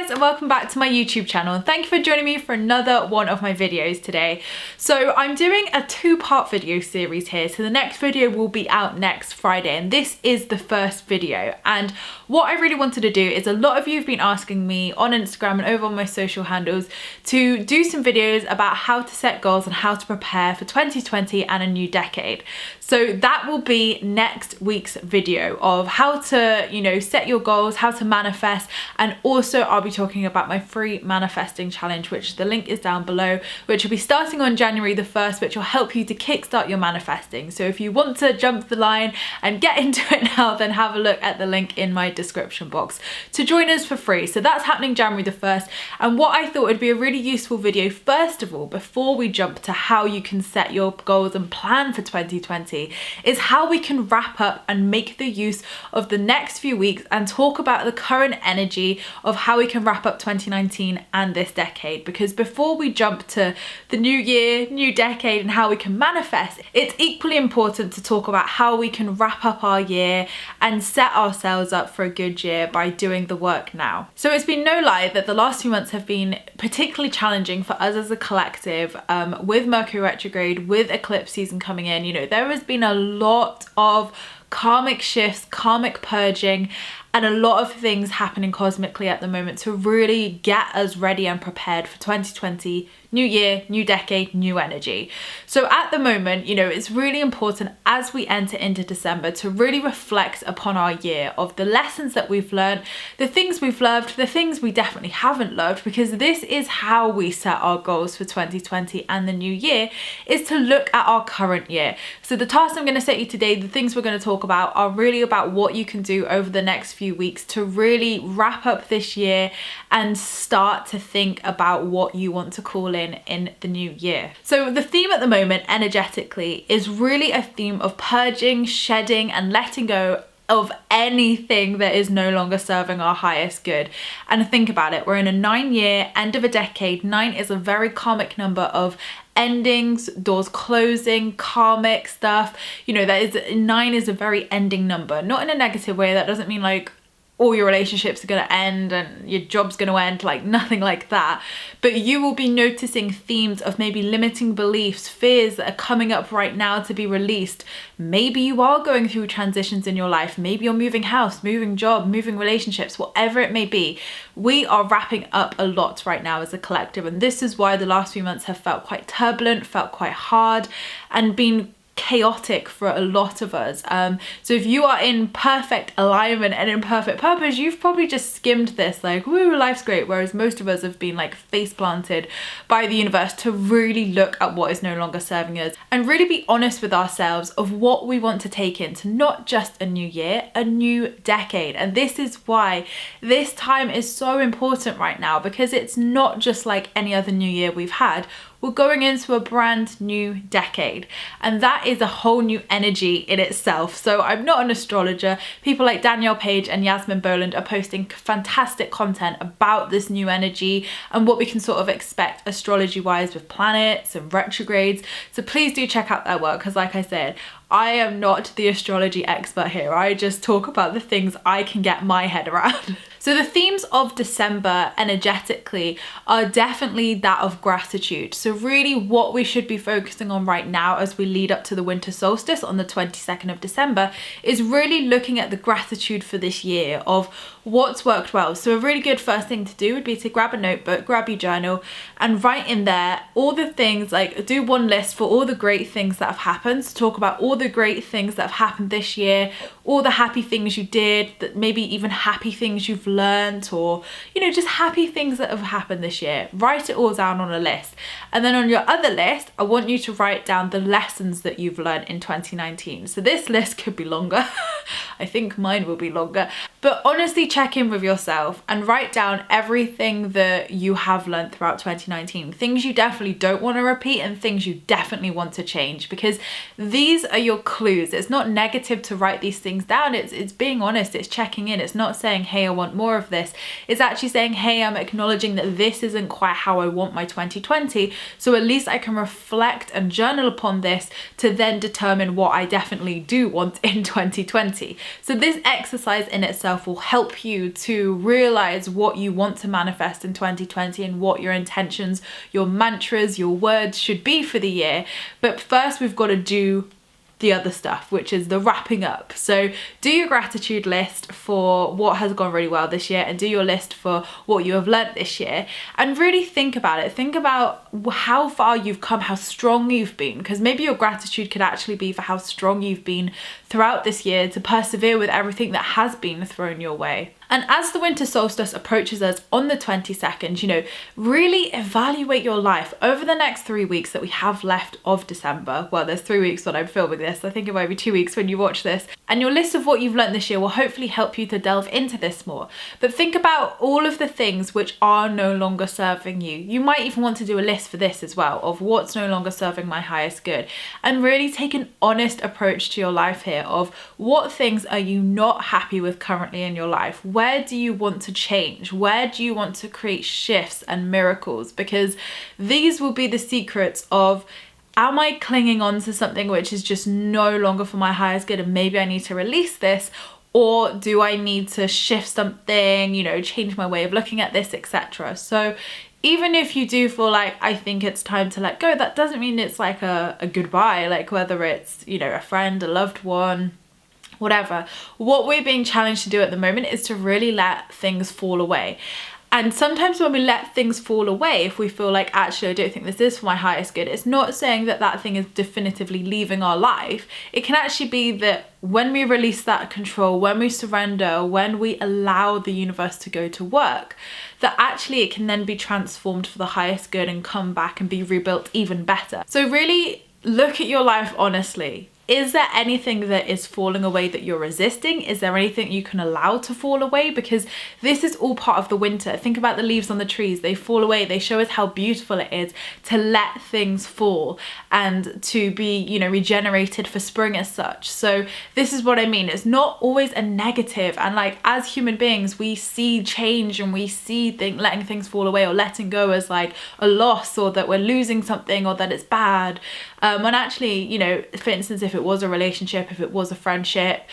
guys, and welcome back to my YouTube channel, and thank you for joining me for another one of my videos today. So I'm doing a two-part video series here, so the next video will be out next Friday, and this is the first video. And what I really wanted to do is, a lot of you have been asking me on Instagram and over on my social handles to do some videos about how to set goals and how to prepare for 2020 and a new decade. So that will be next week's video of how to, set your goals, how to manifest, and also I'll be talking about my free manifesting challenge, which the link is down below, which will be starting on January the 1st, which will help you to kickstart your manifesting. So if you want to jump the line and get into it now, then have a look at the link in my description box to join us for free. So that's happening January the 1st. And what I thought would be a really useful video, first of all, before we jump to how you can set your goals and plan for 2020, is how we can wrap up and make the use of the next few weeks and talk about the current energy of how we can wrap up 2019 and this decade. Because before we jump to the new year, new decade, and how we can manifest, it's equally important to talk about how we can wrap up our year and set ourselves up for a good year by doing the work now. So it's been no lie that the last few months have been particularly challenging for us as a collective, with Mercury retrograde, with eclipse season coming in. There has been a lot of karmic shifts, karmic purging, and a lot of things happening cosmically at the moment to really get us ready and prepared for 2020, new year, new decade, new energy. So at the moment, it's really important as we enter into December to really reflect upon our year, of the lessons that we've learned, the things we've loved, the things we definitely haven't loved, because this is how we set our goals for 2020 and the new year, is to look at our current year. So the tasks I'm going to set you today, the things we're going to talk about, are really about what you can do over the next few weeks to really wrap up this year and start to think about what you want to call in the new year. So the theme at the moment, energetically, is really a theme of purging, shedding, and letting go of anything that is no longer serving our highest good. And think about it, we're in a 9-year end of a decade. 9 is a very karmic number of endings, doors closing, karmic stuff. 9 is a very ending number, not in a negative way. That doesn't mean like all your relationships are going to end and your job's going to end, like nothing like that. But you will be noticing themes of maybe limiting beliefs, fears that are coming up right now to be released. Maybe you are going through transitions in your life. Maybe you're moving house, moving job, moving relationships, whatever it may be. We are wrapping up a lot right now as a collective. And this is why the last few months have felt quite turbulent, felt quite hard, and been chaotic for a lot of us. So if you are in perfect alignment and in perfect purpose, you've probably just skimmed this like, woo, life's great. Whereas most of us have been like face planted by the universe to really look at what is no longer serving us and really be honest with ourselves of what we want to take into not just a new year, a new decade. And this is why this time is so important right now, because it's not just like any other new year we've had. We're going into a brand new decade, and that is a whole new energy in itself. So I'm not an astrologer. People like Danielle Page and Yasmin Boland are posting fantastic content about this new energy and what we can sort of expect astrology wise with planets and retrogrades. So please do check out their work, because like I said, I am not the astrology expert here. I just talk about the things I can get my head around. So the themes of December energetically are definitely that of gratitude. So really what we should be focusing on right now as we lead up to the winter solstice on the 22nd of December is really looking at the gratitude for this year of what's worked well. So a really good first thing to do would be to grab a notebook, grab your journal, and write in there all the things, like do one list for all the great things that have happened. So talk about all the great things that have happened this year, all the happy things you did, that maybe even happy things you've learned, or just happy things that have happened this year. Write it all down on a list. And then on your other list, I want you to write down the lessons that you've learned in 2019. So this list could be longer. I think mine will be longer. But honestly, check in with yourself and write down everything that you have learned throughout 2019. Things you definitely don't want to repeat and things you definitely want to change, because these are your clues. It's not negative to write these things down. It's being honest. It's checking in. It's not saying, hey, I want more of this. It's actually saying, hey, I'm acknowledging that this isn't quite how I want my 2020. So at least I can reflect and journal upon this to then determine what I definitely do want in 2020. 2020. So this exercise in itself will help you to realize what you want to manifest in 2020 and what your intentions, your mantras, your words should be for the year. But first we've got to do the other stuff, which is the wrapping up. So do your gratitude list for what has gone really well this year, and do your list for what you have learnt this year, and really think about it. Think about how far you've come, how strong you've been, because maybe your gratitude could actually be for how strong you've been throughout this year to persevere with everything that has been thrown your way. And as the winter solstice approaches us on the 22nd, you know, really evaluate your life over the next 3 weeks that we have left of December. Well, there's 3 weeks when I'm filming this. I think it might be 2 weeks when you watch this. And your list of what you've learned this year will hopefully help you to delve into this more. But think about all of the things which are no longer serving you. You might even want to do a list for this as well, of what's no longer serving my highest good. And really take an honest approach to your life here of what things are you not happy with currently in your life? Where do you want to change? Where do you want to create shifts and miracles? Because these will be the secrets of, am I clinging on to something which is just no longer for my highest good and maybe I need to release this? Or do I need to shift something, you know, change my way of looking at this, etc. So even if you do feel like, I think it's time to let go, that doesn't mean it's like a goodbye, like whether it's, you know, a friend, a loved one, whatever. What we're being challenged to do at the moment is to really let things fall away. And sometimes when we let things fall away, if we feel like, actually, I don't think this is for my highest good, it's not saying that that thing is definitively leaving our life. It can actually be that when we release that control, when we surrender, when we allow the universe to go to work, that actually it can then be transformed for the highest good and come back and be rebuilt even better. So really look at your life honestly. Is there anything that is falling away that you're resisting? Is there anything you can allow to fall away? Because this is all part of the winter. Think about the leaves on the trees. They fall away. They show us how beautiful it is to let things fall and to be, you know, regenerated for spring as such. So this is what I mean. It's not always a negative. And like, as human beings, we see change and we see letting things fall away or letting go as like a loss, or that we're losing something, or that it's bad. When actually, you know, for instance, if it was a relationship, if it was a friendship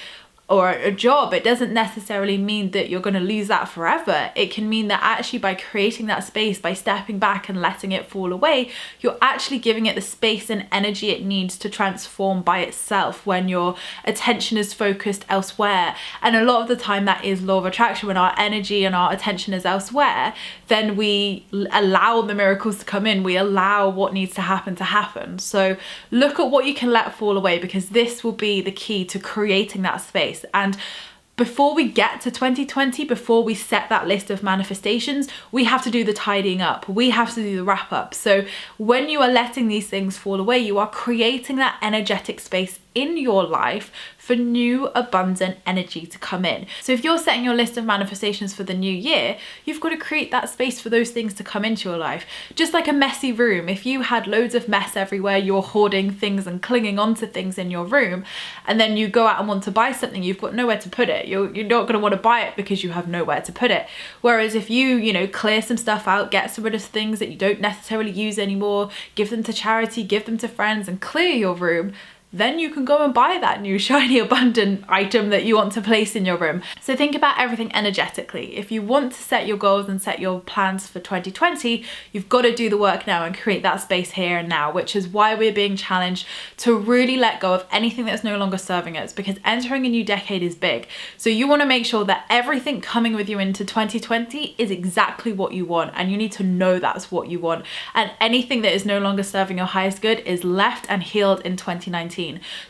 or a job, it doesn't necessarily mean that you're going to lose that forever. It can mean that actually by creating that space, by stepping back and letting it fall away, you're actually giving it the space and energy it needs to transform by itself when your attention is focused elsewhere. And a lot of the time that is law of attraction. When our energy and our attention is elsewhere, then we allow the miracles to come in. We allow what needs to happen. So look at what you can let fall away, because this will be the key to creating that space. And before we get to 2020, before we set that list of manifestations, we have to do the tidying up. We have to do the wrap up. So when you are letting these things fall away, you are creating that energetic space in your life for new abundant energy to come in. So if you're setting your list of manifestations for the new year, you've got to create that space for those things to come into your life. Just like a messy room. If you had loads of mess everywhere, you're hoarding things and clinging onto things in your room, and then you go out and want to buy something, you've got nowhere to put it. You're not going to want to buy it because you have nowhere to put it. Whereas if you know, clear some stuff out, get rid of things that you don't necessarily use anymore, give them to charity, give them to friends, and clear your room, then you can go and buy that new shiny abundant item that you want to place in your room. So think about everything energetically. If you want to set your goals and set your plans for 2020, you've got to do the work now and create that space here and now, which is why we're being challenged to really let go of anything that's no longer serving us, because entering a new decade is big. So you want to make sure that everything coming with you into 2020 is exactly what you want, and you need to know that's what you want. And anything that is no longer serving your highest good is left and healed in 2019.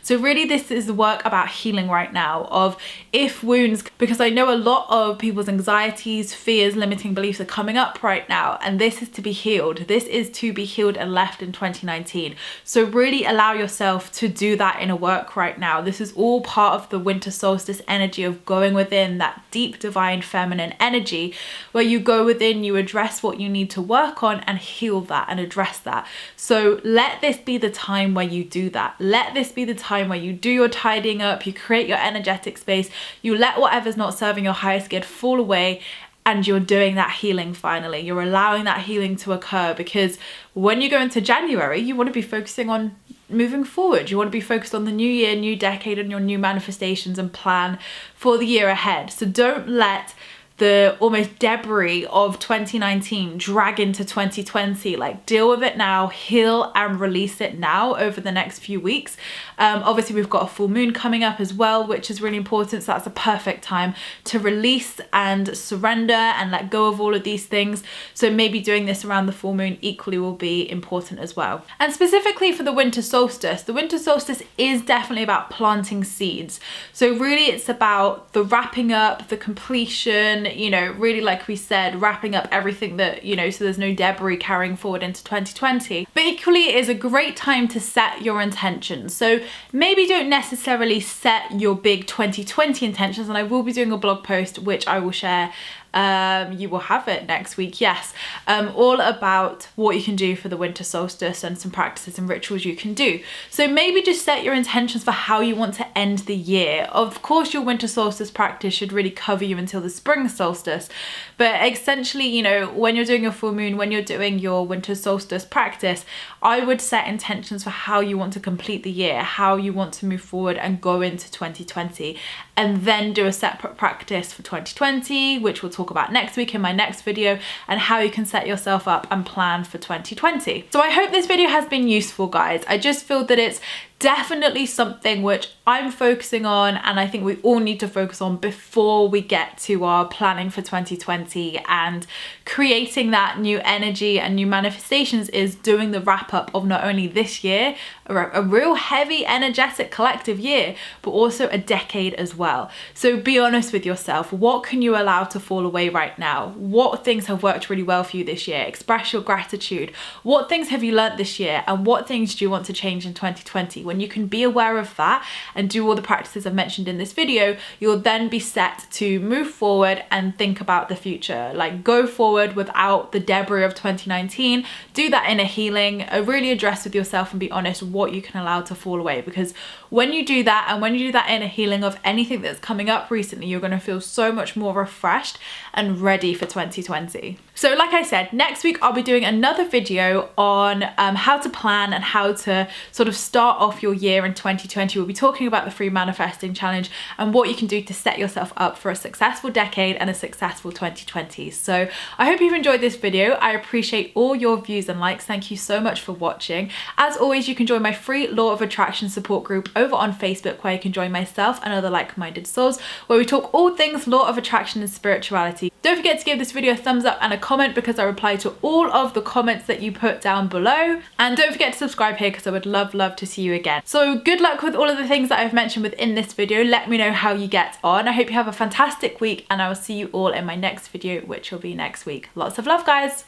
So really this is the work about healing right now, of if wounds, because I know a lot of people's anxieties, fears, limiting beliefs are coming up right now, and this is to be healed. This is to be healed and left in 2019. So really allow yourself to do that inner work right now. This is all part of the winter solstice energy of going within, that deep divine feminine energy where you go within, you address what you need to work on and heal that and address that. So let this be the time where you do that. Let this be the time where you do your tidying up, you create your energetic space, you let whatever's not serving your highest good fall away, and you're doing that healing finally. You're allowing that healing to occur, because when you go into January, you want to be focusing on moving forward. You want to be focused on the new year, new decade, and your new manifestations and plan for the year ahead. So don't let the almost debris of 2019 drag into 2020. Like, deal with it now, heal and release it now over the next few weeks. Obviously we've got a full moon coming up as well, which is really important. So that's a perfect time to release and surrender and let go of all of these things. So maybe doing this around the full moon equally will be important as well. And specifically for the winter solstice is definitely about planting seeds. So really it's about the wrapping up, the completion, you know, really, like we said, wrapping up everything that, you know, so there's no debris carrying forward into 2020. But equally it is a great time to set your intentions. So maybe don't necessarily set your big 2020 intentions, and I will be doing a blog post which I will share. You will have it next week, yes, all about what you can do for the winter solstice and some practices and rituals you can do. So maybe just set your intentions for how you want to end the year. Of course your winter solstice practice should really cover you until the spring solstice, but essentially, you know, when you're doing your full moon, when you're doing your winter solstice practice, I would set intentions for how you want to complete the year, how you want to move forward and go into 2020, and then do a separate practice for 2020, which we'll talk about next week in my next video, and how you can set yourself up and plan for 2020. So I hope this video has been useful, guys. I just feel that it's definitely something which I'm focusing on, and I think we all need to focus on before we get to our planning for 2020 and creating that new energy and new manifestations, is doing the wrap up of not only this year, a real heavy energetic collective year, but also a decade as well. So be honest with yourself. What can you allow to fall away right now? What things have worked really well for you this year? Express your gratitude. What things have you learnt this year, and what things do you want to change in 2020? When you can be aware of that and do all the practices I've mentioned in this video, you'll then be set to move forward and think about the future. Like, go forward without the debris of 2019. Do that inner healing, really address with yourself and be honest what you can allow to fall away, because when you do that, and when you do that inner healing of anything that's coming up recently, you're going to feel so much more refreshed and ready for 2020. So like I said, next week I'll be doing another video on how to plan and how to sort of start off your year in 2020. We'll be talking about the free manifesting challenge and what you can do to set yourself up for a successful decade and a successful 2020. So I hope you've enjoyed this video. I appreciate all your views and likes. Thank you so much for watching. As always, you can join my free Law of Attraction support group over on Facebook, where you can join myself and other like-minded souls, where we talk all things Law of Attraction and spirituality. Don't forget to give this video a thumbs up and a comment, because I reply to all of the comments that you put down below. And don't forget to subscribe here, because I would love to see you again. So good luck with all of the things that I've mentioned within this video. Let me know how you get on. I hope you have a fantastic week, and I will see you all in my next video, which will be next week. Lots of love, guys.